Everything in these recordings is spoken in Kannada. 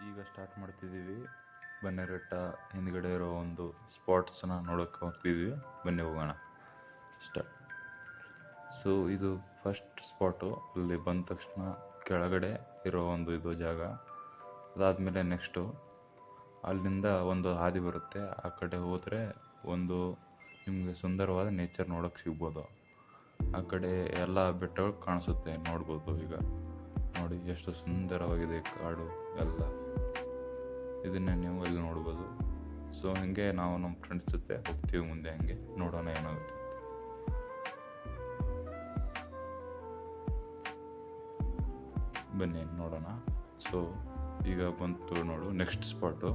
ಈಗ ಸ್ಟಾರ್ಟ್ ಮಾಡ್ತಿದ್ದೀವಿ. ಬನ್ನೇರಘಟ್ಟ ಹಿಂದ್ಗಡೆ ಇರೋ ಒಂದು ಸ್ಪಾಟ್ಸ್ನ ನೋಡೋಕ್ಕೆ ಹೋಗ್ತಿದ್ವಿ. ಬನ್ನಿ ಹೋಗೋಣ. ಸ್ಟಾರ್ಟ್. ಸೊ ಇದು ಫಸ್ಟ್ ಸ್ಪಾಟು. ಅಲ್ಲಿ ಬಂದ ತಕ್ಷಣ ಕೆಳಗಡೆ ಇರೋ ಒಂದು ಇದು ಜಾಗ. ಅದಾದಮೇಲೆ ನೆಕ್ಸ್ಟು ಅಲ್ಲಿಂದ ಒಂದು ಹಾದಿ ಬರುತ್ತೆ. ಆ ಕಡೆ ಹೋದರೆ ಒಂದು ನಿಮಗೆ ಸುಂದರವಾದ ನೇಚರ್ ನೋಡೋಕ್ಕೆ ಸಿಗ್ಬೋದು. ಆ ಕಡೆ ಎಲ್ಲ ಬೆಟ್ಟಗಳು ಕಾಣಿಸುತ್ತೆ, ನೋಡ್ಬೋದು. ಈಗ ನೋಡಿ ಎಷ್ಟು ಸುಂದರವಾಗಿದೆ ಕಾಡು ಎಲ್ಲ. ಇದನ್ನೇ ನೀವು ಇಲ್ಲಿ ನೋಡ್ಬೋದು. ಸೊ ಹಾಗೆ ನಾವು ನಮ್ಮ ಫ್ರೆಂಡ್ಸ್ ಜೊತೆ ಹೋಗ್ತೀವಿ ಮುಂದೆ. ಹಂಗೆ ನೋಡೋಣ ಏನಾಗುತ್ತೆ. ಬನ್ನಿ ನೋಡೋಣ. ಸೊ ಈಗ ಬಂತು ನೋಡು ನೆಕ್ಸ್ಟ್ ಸ್ಪಾಟು.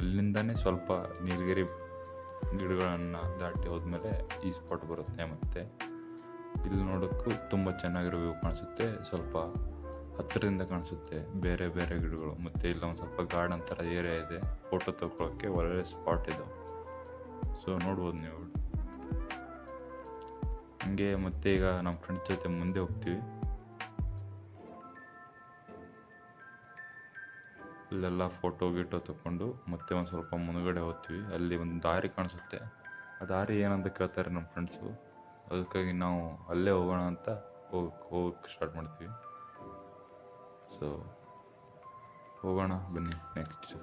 ಅಲ್ಲಿಂದನೇ ಸ್ವಲ್ಪ ನೀಲಗಿರಿ ಗಿಡಗಳನ್ನು ದಾಟಿ ಹೋದ್ಮೇಲೆ ಈ ಸ್ಪಾಟ್ ಬರುತ್ತೆ. ಮತ್ತು ಇಲ್ಲಿ ನೋಡೋಕ್ಕೂ ತುಂಬ ಚೆನ್ನಾಗಿರೋ ವ್ಯೂ ಕಾಣಿಸುತ್ತೆ. ಸ್ವಲ್ಪ ಹತ್ತಿರದಿಂದ ಕಾಣಿಸುತ್ತೆ ಬೇರೆ ಬೇರೆ ಗಿಡಗಳು. ಮತ್ತು ಇಲ್ಲ ಒಂದು ಸ್ವಲ್ಪ ಗಾರ್ಡನ್ ಥರ ಏರಿಯಾ ಇದೆ. ಫೋಟೋ ತಗೊಳ್ಳೋಕ್ಕೆ ಒಳ್ಳೆ ಸ್ಪಾಟ್ ಇದು. ಸೊ ನೋಡ್ಬೋದು ನೀವು ಹಂಗೆ. ಮತ್ತೆ ಈಗ ನಮ್ಮ ಫ್ರೆಂಡ್ಸ್ ಜೊತೆ ಮುಂದೆ ಹೋಗ್ತೀವಿ. ಇಲ್ಲೆಲ್ಲ ಫೋಟೋ ಗೀಟೋ ತಗೊಂಡು ಮತ್ತೆ ಒಂದು ಸ್ವಲ್ಪ ಮುಂದ್ಗಡೆ ಹೋಗ್ತೀವಿ. ಅಲ್ಲಿ ಒಂದು ದಾರಿ ಕಾಣಿಸುತ್ತೆ. ಆ ದಾರಿ ಏನಂತ ಕೇಳ್ತಾರೆ ನಮ್ಮ ಫ್ರೆಂಡ್ಸು. ಅದಕ್ಕಾಗಿ ನಾವು ಅಲ್ಲೇ ಹೋಗೋಣ ಅಂತ ಹೋಗಕ್ಕೆ ಸ್ಟಾರ್ಟ್ ಮಾಡ್ತೀವಿ. ಸೊ ಹೋಗೋಣ ಬನ್ನಿ ನೆಕ್ಸ್ಟ್.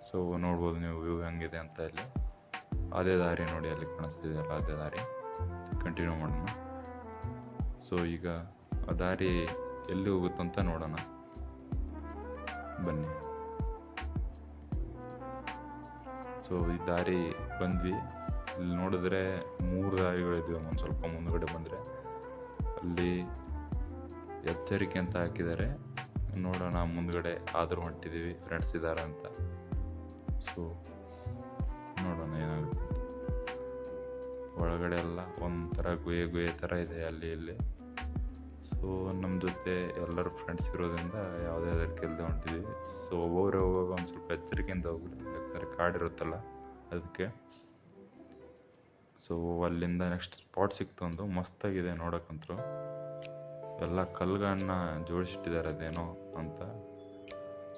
ಸೊ ನೋಡ್ಬೋದು ನೀವು ವ್ಯೂ ಹೆಂಗಿದೆ ಅಂತ. ಇಲ್ಲಿ ಅದೇ ದಾರಿ ನೋಡಿ, ಅಲ್ಲಿ ಕಾಣಿಸ್ತಿದೆಯಲ್ಲ ಅದೇ ದಾರಿ. ಕಂಟಿನ್ಯೂ ಮಾಡೋಣ. ಸೊ ಈಗ ಆ ದಾರಿ ಎಲ್ಲಿ ಹೋಗುತ್ತಂತ ನೋಡೋಣ ಬನ್ನಿ. ಸೊ ಈ ದಾರಿ ಬಂದ್ವಿ. ಇಲ್ಲಿ ನೋಡಿದ್ರೆ 3 ದಾರಿಗಳಿದ್ವಿ. ಒಂದು ಸ್ವಲ್ಪ ಮುಂದ್ಗಡೆ ಬಂದರೆ ಅಲ್ಲಿ ಎಚ್ಚರಿಕೆ ಅಂತ ಹಾಕಿದ್ದಾರೆ. ನೋಡೋಣ ಮುಂದ್ಗಡೆ ಆದರೂ ಹೊಂಟಿದ್ದೀವಿ, ಫ್ರೆಂಡ್ಸ್ ಇದ್ದಾರೆ ಅಂತ. ಸೊ ನೋಡೋಣ ಏನಾಗುತ್ತೆ. ಒಳಗಡೆ ಎಲ್ಲ ಒಂಥರ ಗುಹೆ ಥರ ಇದೆ ಅಲ್ಲಿ ಇಲ್ಲಿ. ಸೊ ನಮ್ಮ ಜೊತೆ ಎಲ್ಲರೂ ಫ್ರೆಂಡ್ಸ್ ಇರೋದ್ರಿಂದ ಯಾವುದೇ ಅದಕ್ಕೆಲ್ಲದೆ ಹೊಂಟಿದ್ದೀವಿ. ಸೊ ಒಬ್ಬೊಬ್ಬರೇ ಹೋಗುವಾಗ ಒಂದು ಸ್ವಲ್ಪ ಎಚ್ಚರಿಕೆಯಿಂದ ಹೋಗ್ಬಿಡಿ, ಯಾಕಂದರೆ ಕಾಡಿರುತ್ತಲ್ಲ ಅದಕ್ಕೆ. ಸೊ ಅಲ್ಲಿಂದ ನೆಕ್ಸ್ಟ್ ಸ್ಪಾಟ್ ಸಿಕ್ತು. ಒಂದು ಮಸ್ತಾಗಿದೆ ನೋಡೋಕ್ಕಂತೂ. ಎಲ್ಲ ಕಲ್ಲುಗಳನ್ನ ಜೋಡಿಸಿಟ್ಟಿದ್ದಾರೆ ಅದೇನೋ ಅಂತ.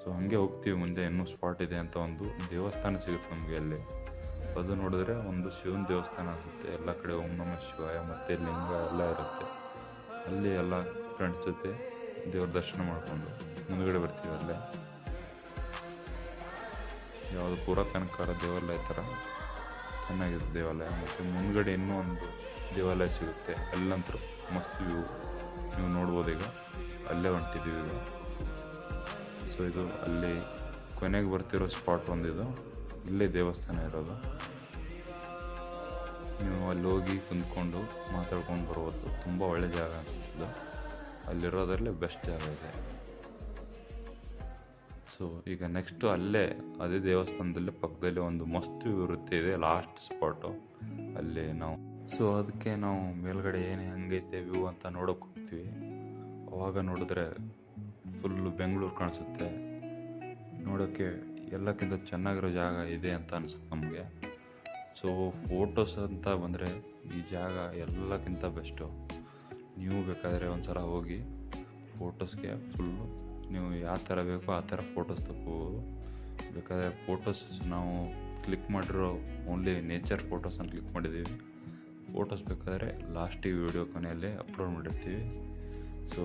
ಸೊ ಹಾಗೆ ಹೋಗ್ತೀವಿ ಮುಂದೆ. ಇನ್ನೂ ಸ್ಪಾಟ್ ಇದೆ ಅಂತ. ಒಂದು ದೇವಸ್ಥಾನ ಸಿಗುತ್ತೆ ನಮಗೆ ಅಲ್ಲಿ. ಅದು ನೋಡಿದ್ರೆ ಒಂದು ಶಿವನ ದೇವಸ್ಥಾನ ಅನಿಸುತ್ತೆ. ಎಲ್ಲ ಕಡೆ ಓಂ ನಮಃ ಶಿವಾಯ ಮತ್ತು ಲಿಂಗ ಎಲ್ಲ ಇರುತ್ತೆ. ಅಲ್ಲಿ ಎಲ್ಲ ಫ್ರೆಂಡ್ಸ್ ಜೊತೆ ದೇವ್ರ ದರ್ಶನ ಮಾಡಿಕೊಂಡು ಮುಂದುಗಡೆ ಬರ್ತೀವಿ. ಅಲ್ಲೇ ಯಾವುದು ಪುರಾತನ ಕಾಲ ದೇವಾಲಯ ಥರ ಚೆನ್ನಾಗಿದೆ ದೇವಾಲಯ. ಮತ್ತು ಮುಂದ್ಗಡೆ ಇನ್ನೂ ಒಂದು ದೇವಾಲಯ ಸಿಗುತ್ತೆ. ಅಲ್ಲಂತೂ ಮಸ್ತ್ ವ್ಯೂ ನೀವು ನೋಡ್ಬೋದು. ಈಗ ಅಲ್ಲೇ ಹೊಂಟಿದ್ದೀವಿ ಈಗ. ಸೊ ಇದು ಅಲ್ಲಿ ಕೊನೆಗೆ ಬರ್ತಿರೋ ಸ್ಪಾಟ್ ಒಂದಿದು. ಇಲ್ಲೇ ದೇವಸ್ಥಾನ ಇರೋದು. ನೀವು ಅಲ್ಲಿ ಹೋಗಿ ಕುಂತ್ಕೊಂಡು ಮಾತಾಡ್ಕೊಂಡು ಬರ್ಬೋದು. ತುಂಬ ಒಳ್ಳೆ ಜಾಗ ಅನಿಸ್ತದೆ. ಅಲ್ಲಿರೋದ್ರಲ್ಲೇ ಬೆಸ್ಟ್ ಜಾಗ ಇದೆ. ಸೊ ಈಗ ನೆಕ್ಸ್ಟು ಅಲ್ಲೇ ಅದೇ ದೇವಸ್ಥಾನದಲ್ಲಿ ಪಕ್ಕದಲ್ಲಿ ಒಂದು ಮಸ್ತ್ ವ್ಯೂ ಇರುತ್ತೆ. ಇದೆ ಲಾಸ್ಟ್ ಸ್ಪಾಟು ಅಲ್ಲಿ ನಾವು. ಸೊ ಅದಕ್ಕೆ ನಾವು ಮೇಲ್ಗಡೆ ಏನು ಹೆಂಗೈತೆ ವ್ಯೂ ಅಂತ ನೋಡೋಕೆ ಹೋಗ್ತೀವಿ. ಅವಾಗ ನೋಡಿದ್ರೆ ಫುಲ್ಲು ಬೆಂಗಳೂರು ಕಾಣಿಸುತ್ತೆ. ನೋಡೋಕ್ಕೆ ಎಲ್ಲಕ್ಕಿಂತ ಚೆನ್ನಾಗಿರೋ ಜಾಗ ಇದೆ ಅಂತ ಅನಿಸುತ್ತೆ ನಮಗೆ. ಸೊ ಫೋಟೋಸ್ ಅಂತ ಬಂದರೆ ಈ ಜಾಗ ಎಲ್ಲಕ್ಕಿಂತ ಬೆಸ್ಟು. ನೀವು ಬೇಕಾದರೆ ಒಂದು ಸಲ ಹೋಗಿ ಫೋಟೋಸ್ಗೆ ಫುಲ್ಲು ನೀವು ಯಾವ ಥರ ಬೇಕೋ ಆ ಥರ ಫೋಟೋಸ್ ತಗೋಬೋದು. ಬೇಕಾದರೆ ಫೋಟೋಸ್ ನಾವು ಕ್ಲಿಕ್ ಮಾಡಿರೋ ಓನ್ಲಿ ನೇಚರ್ ಫೋಟೋಸನ್ನು ಕ್ಲಿಕ್ ಮಾಡಿದ್ದೀವಿ. ಫೋಟೋಸ್ ಬೇಕಾದರೆ ಲಾಸ್ಟಿಗೆ ವಿಡಿಯೋ ಕೊನೆಯಲ್ಲಿ ಅಪ್ಲೋಡ್ ಮಾಡಿರ್ತೀವಿ. ಸೊ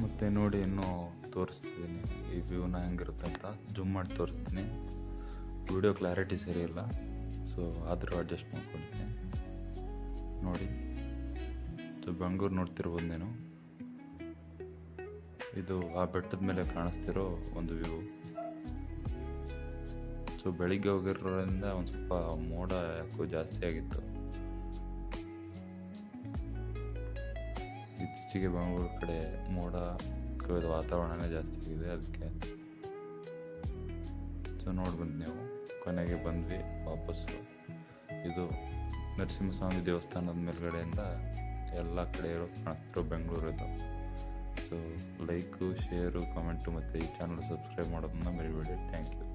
ಮತ್ತು ನೋಡಿ ಇನ್ನೂ ತೋರಿಸ್ತಿದ್ದೀನಿ ಈ ವ್ಯೂನ ಹೆಂಗಿರುತ್ತೆ ಅಂತ. ಜೂಮ್ ಮಾಡಿ ತೋರಿಸ್ತೀನಿ. ವಿಡಿಯೋ ಕ್ಲಾರಿಟಿ ಸರಿ ಇಲ್ಲ, ಸೊ ಆದರೂ ಅಡ್ಜಸ್ಟ್ ಮಾಡ್ಕೊಳ್ತೀನಿ ನೋಡಿ. ಸೊ ಬೆಂಗಳೂರು ನೋಡ್ತಿರ್ಬೋದು ನೀನು. ಇದು ಆ ಬೆಟ್ಟದ ಮೇಲೆ ಕಾಣಿಸ್ತಿರೋ ಒಂದು ವ್ಯೂ. ಸೊ ಬೆಳಿಗ್ಗೆ ಹೋಗಿರೋದ್ರಿಂದ ಒಂದು ಸ್ವಲ್ಪ ಮೋಡ ಯಾಕೋ ಜಾಸ್ತಿ ಆಗಿತ್ತು. ಇತ್ತೀಚೆಗೆ ಬೆಂಗಳೂರು ಕಡೆ ಮೋಡ ಕವಿದ ವಾತಾವರಣನೇ ಜಾಸ್ತಿ ಆಗಿದೆ ಅದಕ್ಕೆ. ಸೊ ನೋಡ್ಬಂದು ನೀವು ಕೊನೆಗೆ ಬಂದ್ವಿ ವಾಪಸ್ಸು. ಇದು ನರಸಿಂಹಸ್ವಾಮಿ ದೇವಸ್ಥಾನದ ಮೇಲ್ಗಡೆಯಿಂದ ಎಲ್ಲ ಕಡೆ ಇರೋ ಕಾಣಿಸ್ತಿರೋ ಬೆಂಗಳೂರಿದು. ಸೊ ಲೈಕು, ಶೇರು, ಕಮೆಂಟು ಮತ್ತು ಈ ಚಾನಲ್ ಸಬ್ಸ್ಕ್ರೈಬ್ ಮಾಡೋದನ್ನ ಮರಿಬೇಡಿ. Thank you.